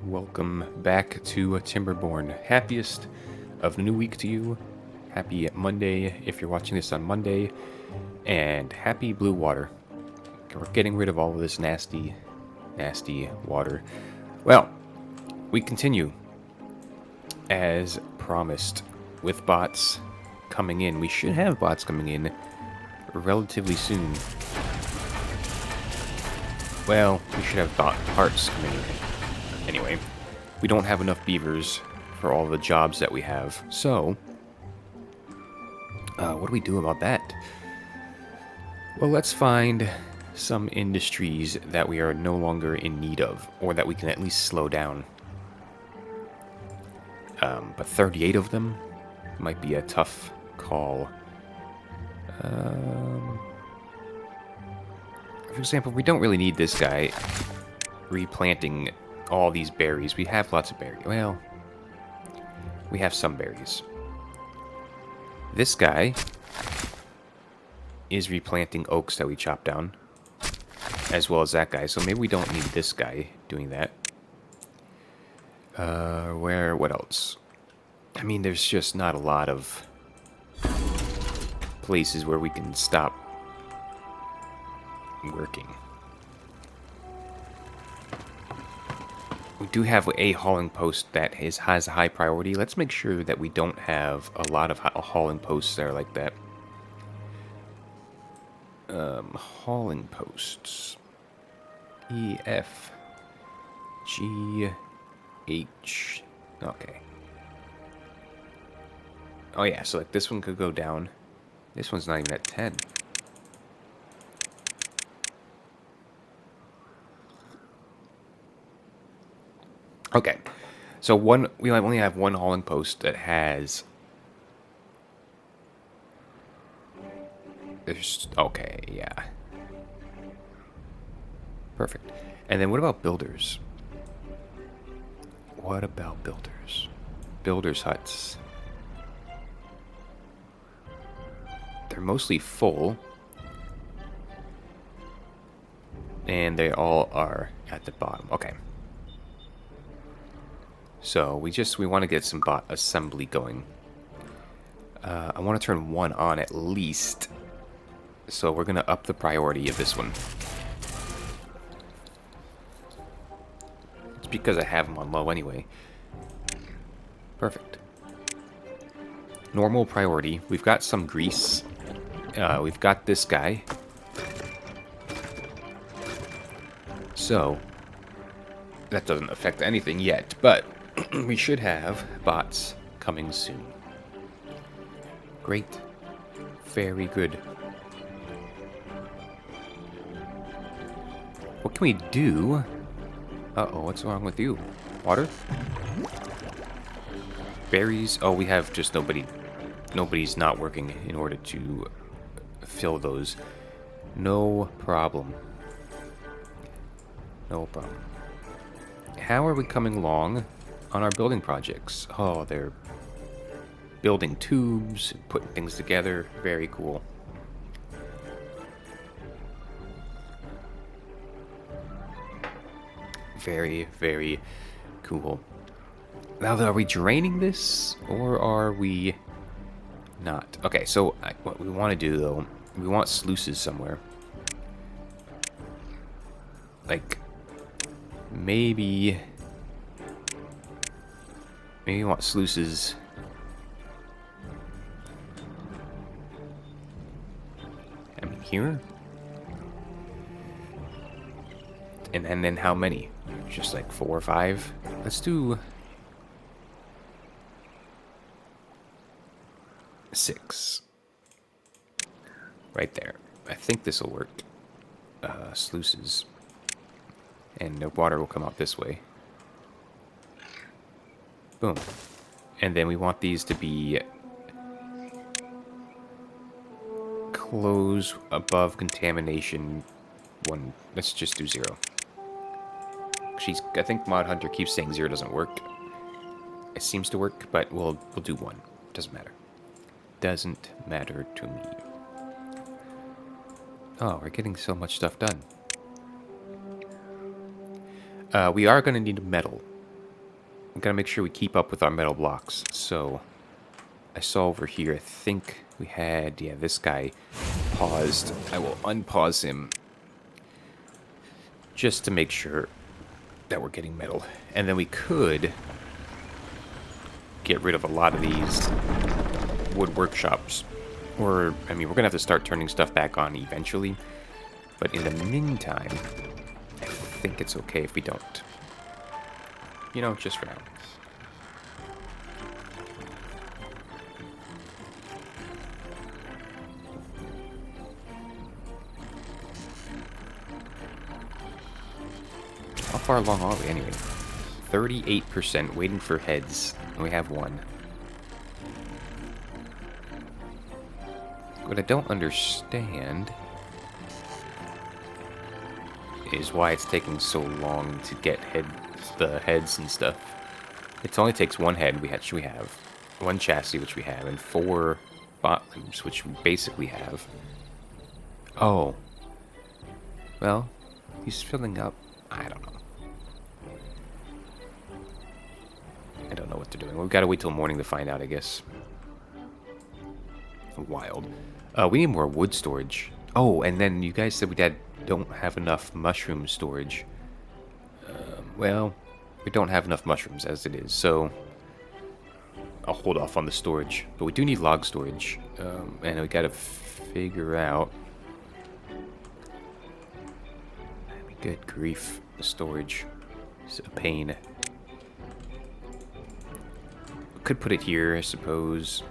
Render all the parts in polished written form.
Welcome back to Timberborn. Happiest of the new week to you. Happy Monday if you're watching this on Monday. And happy blue water. We're getting rid of all of this nasty water. Well, we continue as promised with bots coming in. We should have bots coming in relatively soon. Well, we should have bot parts coming in. Anyway, we don't have enough beavers for all the jobs that we have. So, what do we do about that? Well, let's find some industries that we are no longer in need of, or that we can at least slow down. But 38 of them might be a tough call. For example, we don't really need this guy replanting all these berries. We have lots of berries. Well, we have some berries. This guy is replanting oaks that we chopped down, as well as that guy. So maybe we don't need this guy doing that. What else? I mean, there's just not a lot of places where we can stop working. We do have a hauling post that has a high priority. Let's make sure that we don't have a lot of hauling posts that are like that. Hauling posts. E, F, G, H. Okay. Oh yeah, so like this one could go down. This one's not even at 10. Okay, so we only have one hauling post that has. Okay, yeah, perfect. And then what about builders? What about builders? Builders' huts. They're mostly full, and they all are at the bottom. Okay. So we want to get some bot assembly going. I want to turn one on at least. So we're going to up the priority of this one. It's because I have them on low anyway. Perfect. Normal priority. We've got some grease. We've got this guy. So that doesn't affect anything yet, but we should have bots coming soon. Great. Very good. What can we do? Uh-oh, what's wrong with you? Water? Berries? Oh, we have just nobody's not working in order to fill those. No problem. No problem. How are we coming along on our building projects? Oh, they're building tubes, putting things together. Very cool. Very, very cool. Now, are we draining this, or are we not? Okay, so what we want to do, though, we want sluices somewhere. Like, maybe we want sluices. I mean, here? And then how many? Just like 4 or 5? Let's do 6. Right there. I think this will work. Sluices. And the water will come out this way. Boom. And then we want these to be close above contamination 1. Let's just do 0. I think Mod Hunter keeps saying 0 doesn't work. It seems to work, but we'll do 1. Doesn't matter. Doesn't matter to me. Oh, we're getting so much stuff done. We are going to need metal. we gotta make sure we keep up with our metal blocks. So, I saw over here, I think we had, yeah, this guy paused. I will unpause him just to make sure that we're getting metal. And then we could get rid of a lot of these wood workshops. Or, I mean, we're gonna have to start turning stuff back on eventually. But in the meantime, I think it's okay if we don't. You know, just for now. How far along are we anyway? 38% waiting for heads. And we have one. What I don't understand is why it's taking so long to get the heads and stuff. It only takes one head, we have one chassis, which we have, and 4 bottoms, which we basically have. Oh. Well, he's filling up. I don't know. I don't know what they're doing. We've got to wait till morning to find out, I guess. Wild. We need more wood storage. Oh, and then you guys said we don't have enough mushroom storage. Well, we don't have enough mushrooms as it is, so I'll hold off on the storage. But we do need log storage, and we gotta figure out. I mean, good grief, the storage is a pain. Could put it here, I suppose.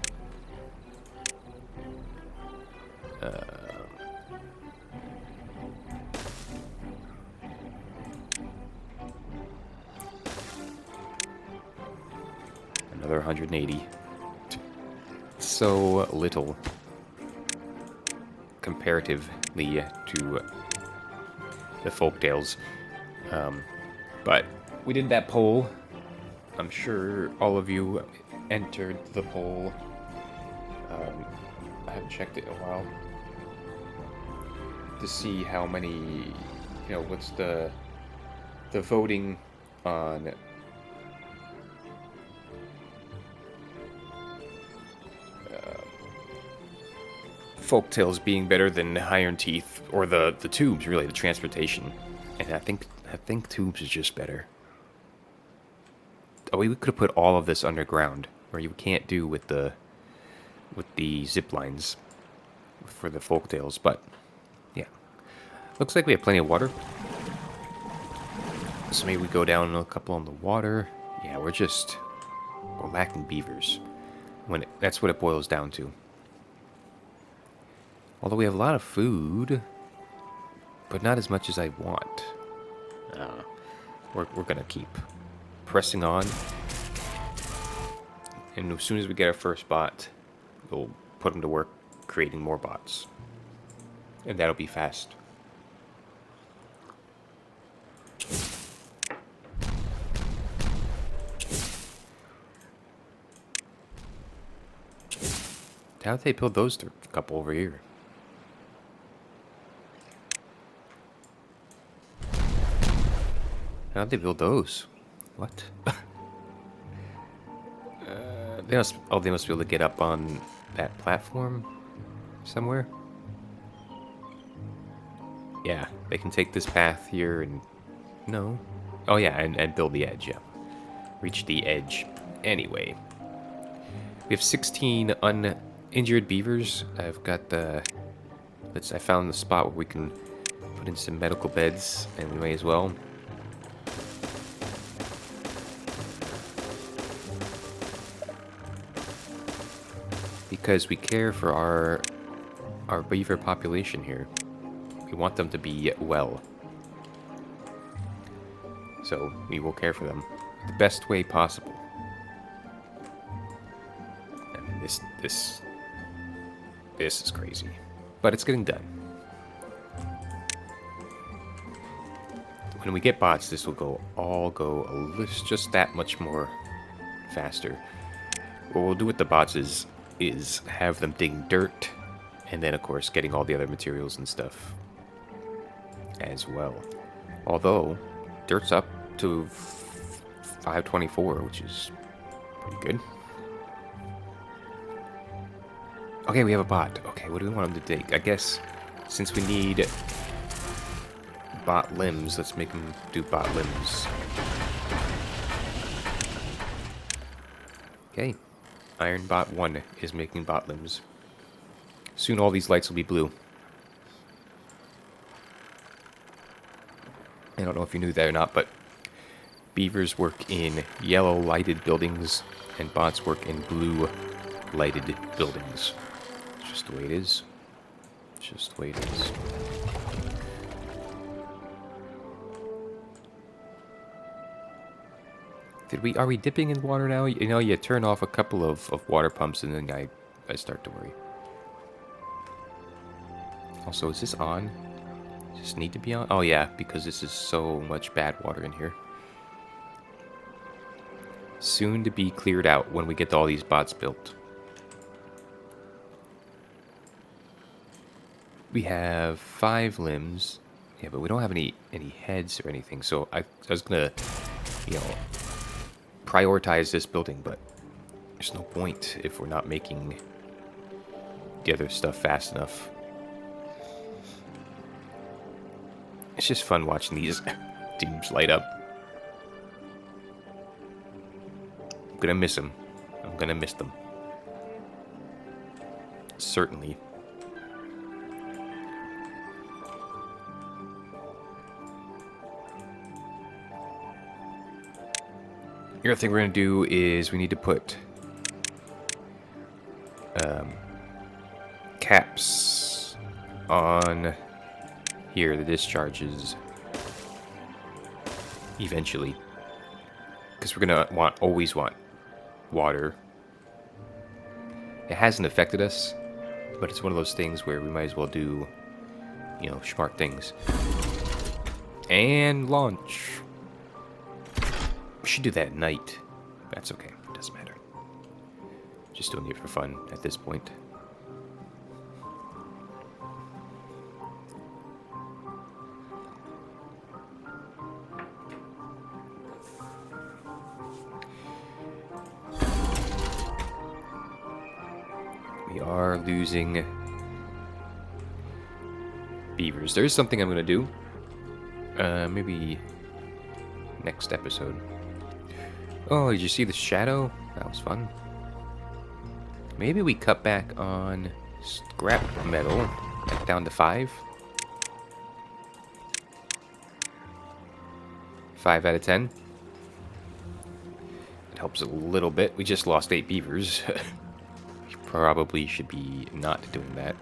Another 180. So little comparatively to the folktales. But we did that poll. I'm sure all of you entered the poll. I haven't checked it in a while to see how many, you know, what's the voting on folktales being better than Iron Teeth, or the tubes, really, the transportation. And I think tubes is just better. Oh, we could have put all of this underground, where you can't do with the zip lines for the folktales, but yeah. Looks like we have plenty of water. So maybe we go down a couple on the water. Yeah, we're lacking beavers. That's what it boils down to. Although we have a lot of food, but not as much as I want. We're gonna keep pressing on. And as soon as we get our first bot, we'll put them to work creating more bots. And that'll be fast. How'd they build those couple over here? How'd they build those? What? They must be able to get up on that platform somewhere. Yeah, they can take this path here and... No. Oh yeah, and build the edge, yeah. Reach the edge. Anyway. We have 16 uninjured beavers. I've got the... I found the spot where we can put in some medical beds, and we may as well. Because we care for our beaver population here. We want them to be well. So we will care for them the best way possible. I mean, this is crazy. But it's getting done. When we get bots, this will go just that much more faster. What we'll do with the bots is have them digging dirt, and then of course getting all the other materials and stuff as well. Although dirt's up to 524, which is pretty good. Okay, we have a bot. Okay, what do we want him to take? I guess since we need bot limbs, let's make him do bot limbs. Okay, Iron Bot 1 is making bot limbs. Soon all these lights will be blue. I don't know if you knew that or not, but beavers work in yellow lighted buildings and bots work in blue lighted buildings. It's just the way it is. It's just the way it is. Are we dipping in water now? You know, you turn off a couple of water pumps and then I start to worry. Also, is this on? Does this need to be on? Oh yeah, because this is so much bad water in here. Soon to be cleared out when we get all these bots built. We have 5 limbs. Yeah, but we don't have any heads or anything, so I was gonna, you know, prioritize this building, but there's no point if we're not making the other stuff fast enough. It's just fun watching these tubes light up. I'm gonna miss them. I'm gonna miss them. Certainly. The other thing we're going to do is we need to put caps on here, the discharges, eventually. Because we're going to always want water. It hasn't affected us, but it's one of those things where we might as well do, you know, smart things. And launch. We should do that at night. That's okay. It doesn't matter. Just doing it for fun at this point. We are losing beavers. There's something I'm going to do. Maybe next episode. Oh, did you see the shadow? That was fun. Maybe we cut back on scrap metal, back down to 5. 5 out of 10. It helps a little bit. We just lost 8 beavers. We probably should be not doing that.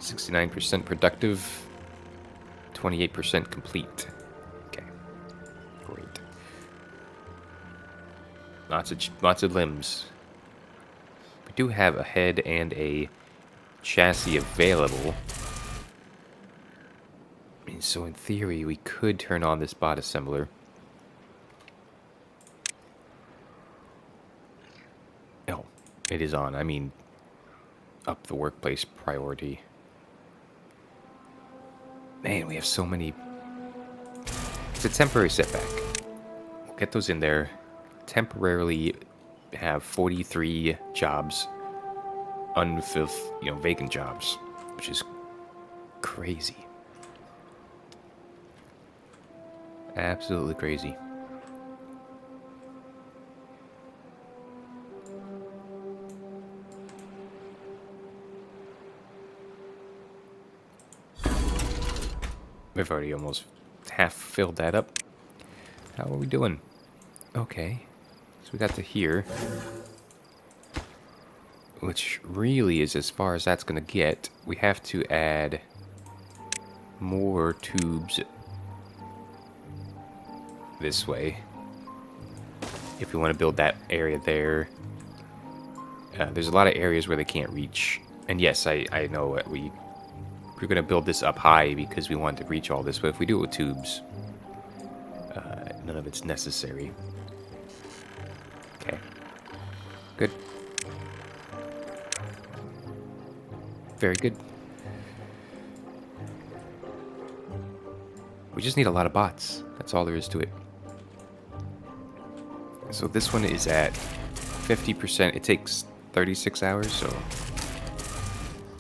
%productive, 28% complete. Okay, great. Lots of limbs. We do have a head and a chassis available, and so in theory we could turn on this bot assembler. Oh, it is on. I mean, up the workplace priority. Man, we have so many. It's a temporary setback. We'll get those in there. Temporarily have 43 jobs, unfilled, vacant jobs, which is crazy. Absolutely crazy. We've already almost half filled that up. How are we doing? Okay. So we got to here. Which really is as far as that's going to get. We have to add more tubes this way. If we want to build that area there. There's a lot of areas where they can't reach. And yes, I know we're going to build this up high because we want to reach all this, but if we do it with tubes, none of it's necessary. Okay. Good. Very good. We just need a lot of bots. That's all there is to it. So this one is at 50%. It takes 36 hours, so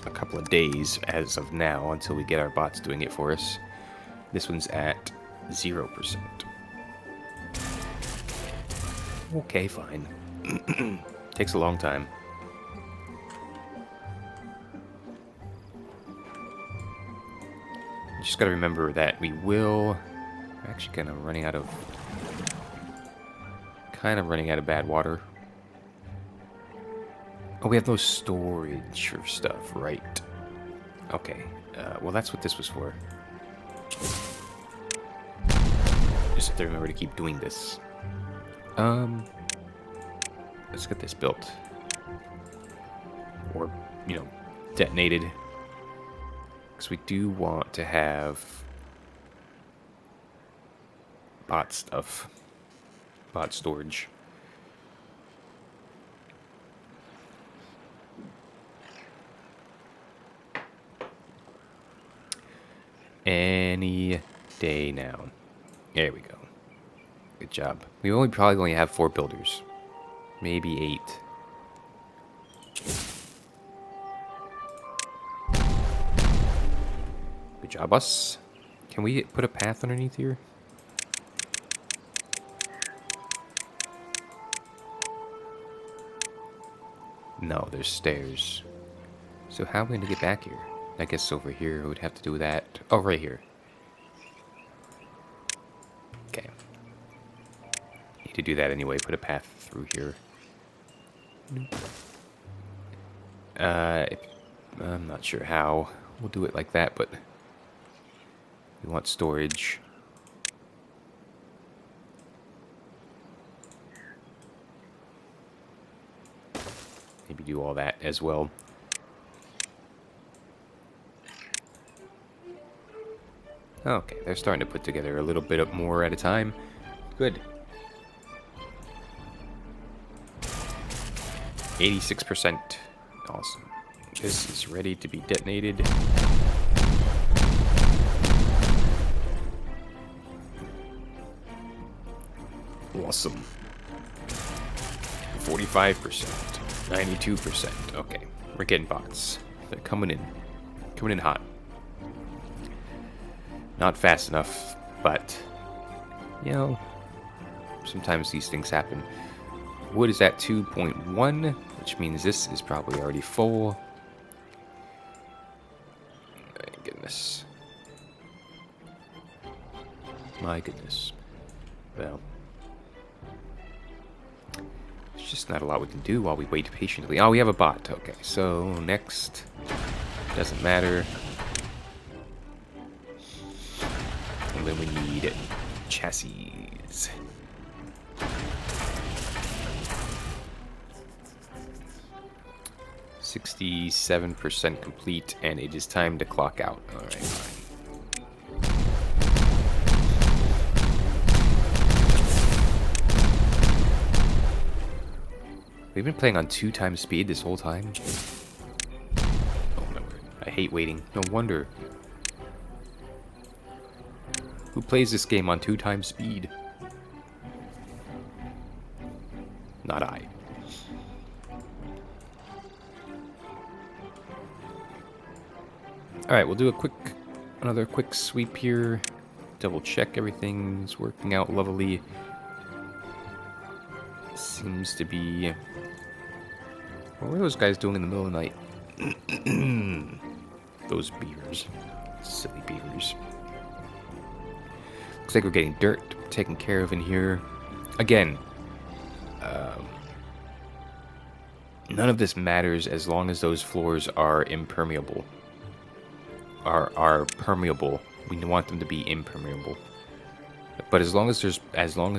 a couple of days as of now until we get our bots doing it for us. This one's at 0%. Okay, fine. Takes a long time. Just gotta remember that we will... We're actually kind of running out of bad water. Oh, we have no storage for stuff, right? Okay. Well, that's what this was for. Just have to remember to keep doing this. Let's get this built. Or, you know, detonated. Because we do want to have bot stuff. Bot storage. Any day now. There we go. Good job. We probably only have 4 builders. Maybe 8. Good job, us. Can we put a path underneath here? No, there's stairs. So how are we going to get back here? I guess over here we'd have to do that. Oh, right here. Okay. Need to do that anyway. Put a path through here. I'm not sure how we'll do it like that, but we want storage. Maybe do all that as well. Okay, they're starting to put together a little bit more at a time. Good. 86%. Awesome. This is ready to be detonated. Awesome. 45%. 92%. Okay, we're getting bots. They're coming in. Coming in hot. Not fast enough, but, you know, sometimes these things happen. Wood is at 2.1, which means this is probably already full. My goodness. My goodness. Well, there's just not a lot we can do while we wait patiently. Oh, we have a bot. Okay, so next. Doesn't matter. And then we need chassis. 67% complete, and it is time to clock out. Alright, fine. We've been playing on 2 times speed this whole time. Oh no, I hate waiting. No wonder. Who plays this game on 2 times speed? Not I. Alright, we'll do another quick sweep here. Double check everything's working out lovely. Seems to be... What were those guys doing in the middle of the night? Those beavers. Silly beavers. Looks like we're getting dirt taken care of in here. Again, none of this matters as long as those floors are impermeable. Are permeable. We want them to be impermeable. But as long as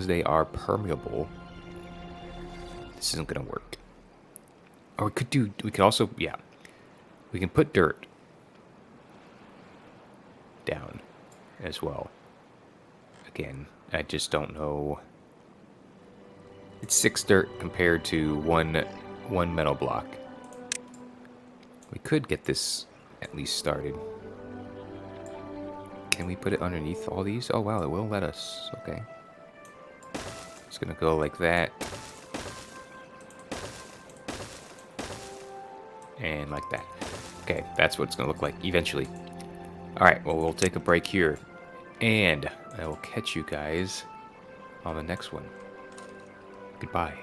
they are permeable, this isn't gonna work. Or we could also, yeah. We can put dirt down as well. Again, I just don't know. It's 6 dirt compared to one metal block. We could get this at least started. Can we put it underneath all these? Oh, wow, it will let us. Okay. It's going to go like that. And like that. Okay, that's what it's going to look like eventually. Alright, well, we'll take a break here. And I will catch you guys on the next one. Goodbye.